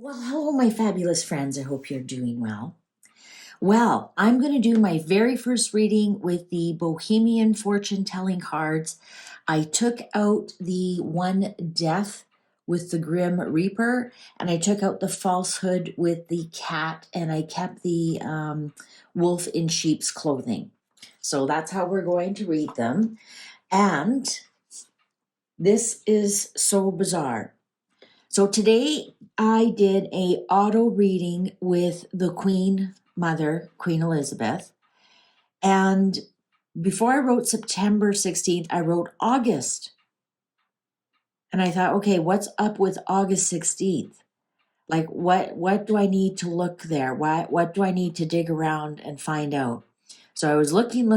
Well, hello, my fabulous friends. I hope you're doing well. Well, I'm going to do my very first reading with the Bohemian fortune telling cards. I took out the one death with the Grim Reaper, and I took out the falsehood with the cat, and I kept the wolf in sheep's clothing. So that's how we're going to read them. And this is so bizarre. So today I did a auto reading with the Queen Mother, Queen Elizabeth. And before I wrote September 16th, I wrote August. And I thought, okay, what's up with August 16th? Like what do I need to look there? What do I need to dig around and find out? So I was looking.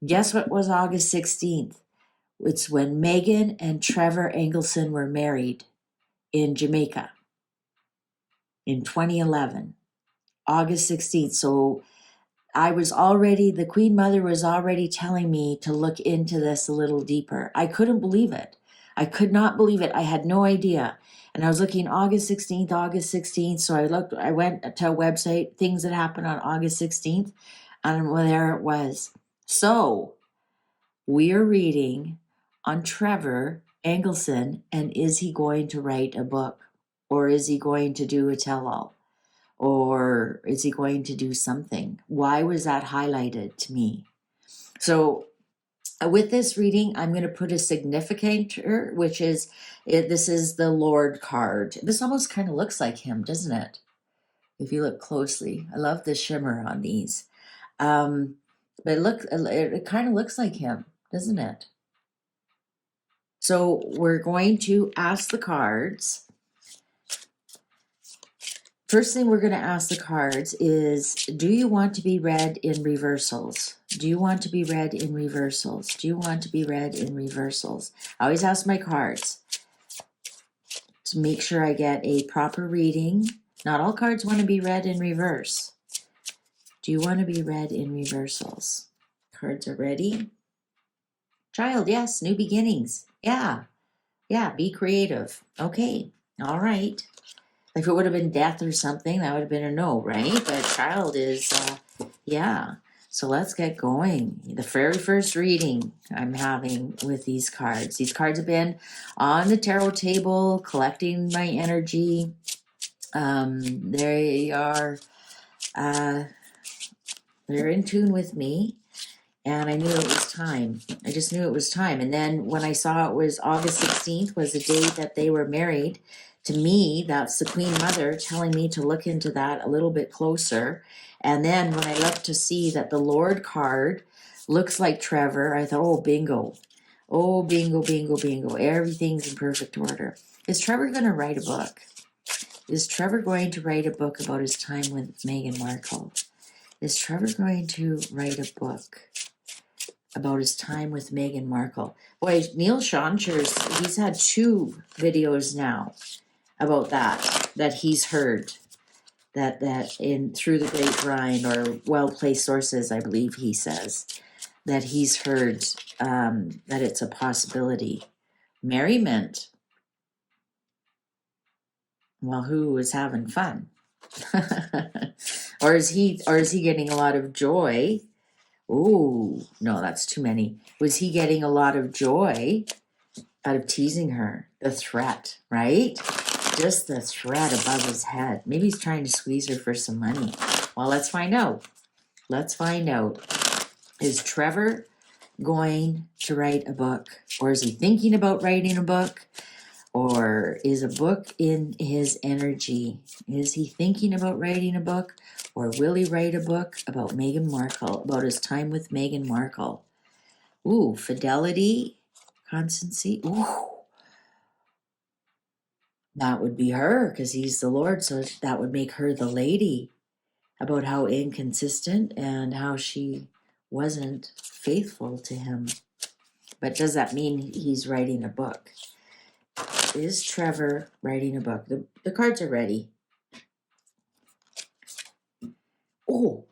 Guess what was August 16th? It's when Meghan and Trevor Engelson were married in Jamaica in 2011, August 16th. So the Queen Mother was already telling me to look into this a little deeper. I couldn't believe it. I could not believe it. I had no idea. And I was looking August 16th. So I went to a website, things that happened on August 16th, and there it was. So we're reading on Trevor Engelson, and is he going to write a book? Or is he going to do a tell-all? Or is he going to do something? Why was that highlighted to me? So with this reading, I'm going to put a significator, which is, this is the Lord card. This almost kind of looks like him, doesn't it? If you look closely. I love the shimmer on these. But it kind of looks like him, doesn't it? So we're going to ask the cards. First thing we're going to ask the cards is, do you want to be read in reversals? Do you want to be read in reversals? Do you want to be read in reversals? I always ask my cards to make sure I get a proper reading. Not all cards want to be read in reverse. Do you want to be read in reversals? Cards are ready. Child, yes, new beginnings. Yeah, be creative. Okay, all right. If it would have been death or something, that would have been a no, right? But child is, yeah. So let's get going. The very first reading I'm having with these cards. These cards have been on the tarot table, collecting my energy. They are, they're in tune with me. And I knew it was time. I just knew it was time. And then when I saw it was August 16th was the date that they were married, to me, that's the Queen Mother telling me to look into that a little bit closer. And then when I looked to see that the Lord card looks like Trevor, I thought, oh, bingo. Oh, bingo. Everything's in perfect order. Is Trevor going to write a book? Is Trevor going to write a book about his time with Meghan Markle? Is Trevor going to write a book about his time with Meghan Markle? Boy, Neil Schoncher's, he's had 2 videos now about that he's heard, that in through the grapevine or well-placed sources, I believe he says, that he's heard that it's a possibility. Merriment. Well, who is having fun? or is he getting a lot of joy? Oh, no, that's too many. Was he getting a lot of joy out of teasing her? The threat, right? Just the threat above his head. Maybe he's trying to squeeze her for some money. Well, let's find out. Is Trevor going to write a book? Or is he thinking about writing a book? Or is a book in his energy? Is he thinking about writing a book? Or will he write a book about Meghan Markle, about his time with Meghan Markle? Ooh, fidelity, constancy. Ooh, that would be her, because he's the Lord, so that would make her the lady, about how inconsistent and how she wasn't faithful to him. But does that mean he's writing a book? Is Trevor writing a book? The cards are ready. Oh,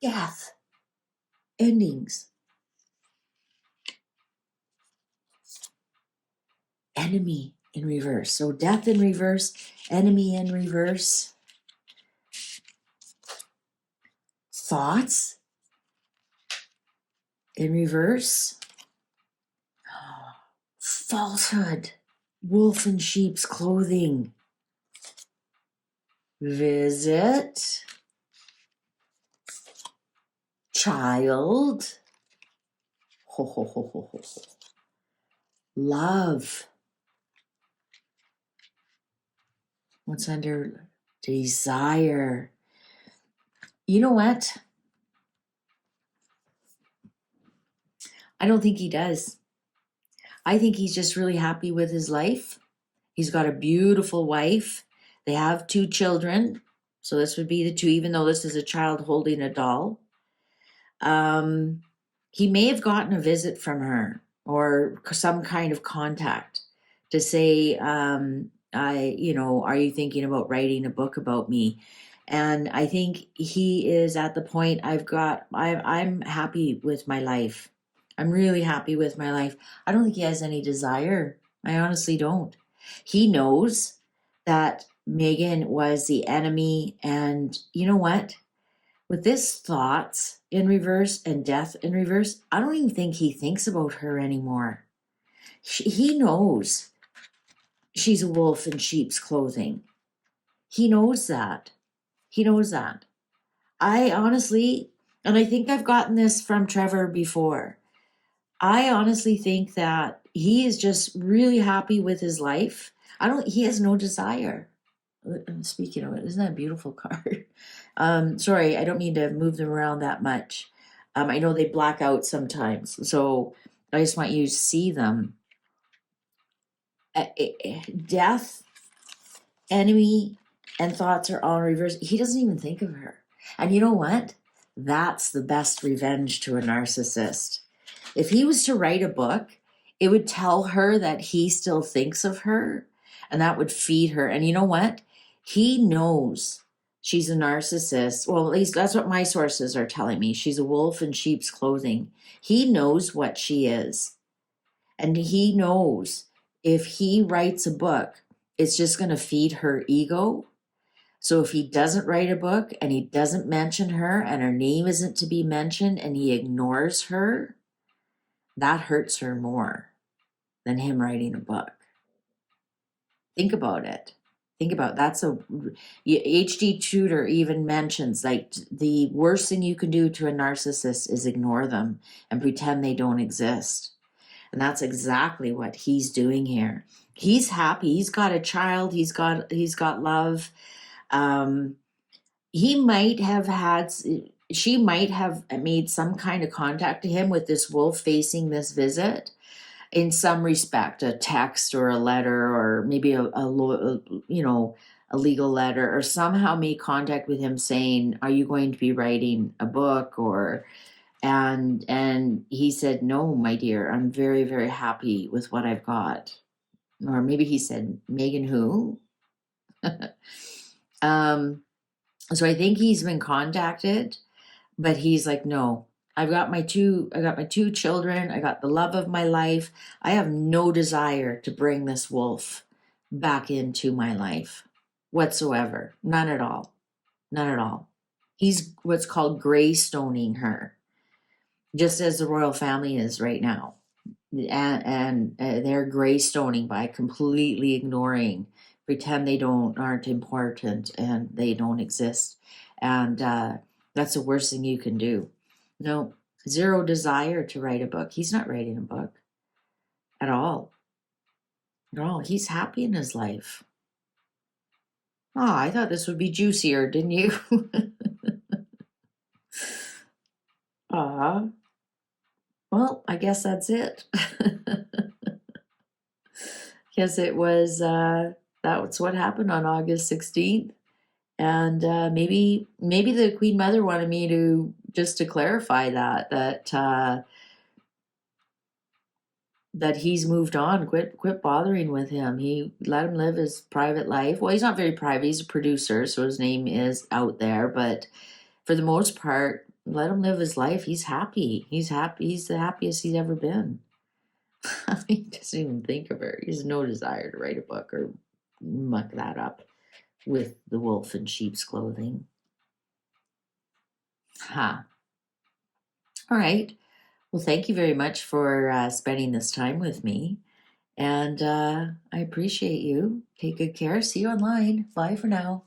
death. Endings. Enemy. in reverse. So death in reverse, enemy in reverse, thoughts in reverse, falsehood, wolf in sheep's clothing, visit, child, ho, ho, ho, ho, ho. Love. What's under desire? You know what? I don't think he does. I think he's just really happy with his life. He's got a beautiful wife. They have 2 children. So this would be the 2, even though this is a child holding a doll. He may have gotten a visit from her or some kind of contact to say, are you thinking about writing a book about me? And I think he is at the point I'm happy with my life. I'm really happy with my life. I don't think he has any desire. I honestly don't. He knows that Meghan was the enemy, and you know what? With this thoughts in reverse and death in reverse, I don't even think he thinks about her anymore. He knows she's a wolf in sheep's clothing. He knows that. He knows that. I honestly, and I think I've gotten this from Trevor before, I honestly think that he is just really happy with his life. He has no desire. Speaking of it, isn't that a beautiful card? Sorry, I don't mean to move them around that much. I know they black out sometimes, so I just want you to see them. Death, enemy, and thoughts are all in reverse. He doesn't even think of her. And you know what? That's the best revenge to a narcissist. If he was to write a book, it would tell her that he still thinks of her, and that would feed her. And you know what? He knows she's a narcissist. Well, at least that's what my sources are telling me. She's a wolf in sheep's clothing. He knows what she is. And he knows if he writes a book, it's just going to feed her ego. So if he doesn't write a book and he doesn't mention her and her name isn't to be mentioned and he ignores her, that hurts her more than him writing a book. Think about it. That's HD Tudor even mentions like the worst thing you can do to a narcissist is ignore them and pretend they don't exist. And that's exactly what he's doing here. He's happy. He's got a child. He's got love. She might have made some kind of contact to him with this wolf facing this visit. In some respect, a text or a letter, or maybe a legal letter, or somehow made contact with him saying, "Are you going to be writing a book?" And he said, "No, my dear, I'm very, very happy with what I've got." Or maybe he said, "Meghan who?" So I think he's been contacted, but he's like, "No. I got my two children. I got the love of my life. I have no desire to bring this wolf back into my life whatsoever. None at all. None at all." He's what's called graystoning her, just as the royal family is right now. And they're graystoning by completely ignoring, pretend they aren't important and they don't exist. And that's the worst thing you can do. No, zero desire to write a book. He's not writing a book at all. At all. He's happy in his life. Oh, I thought this would be juicier, didn't you? Well, I guess that's it. Guess it was, that's what happened on August 16th. And maybe the Queen Mother wanted me to clarify that he's moved on. Quit bothering with him. He let him live his private life. Well, he's not very private. He's a producer, so his name is out there. But for the most part, let him live his life. He's happy. He's happy. He's the happiest he's ever been. He doesn't even think of her. He has no desire to write a book or muck that up with the wolf in sheep's clothing. Ha. All right. Well, thank you very much for spending this time with me. And I appreciate you. Take good care. See you online. Bye for now.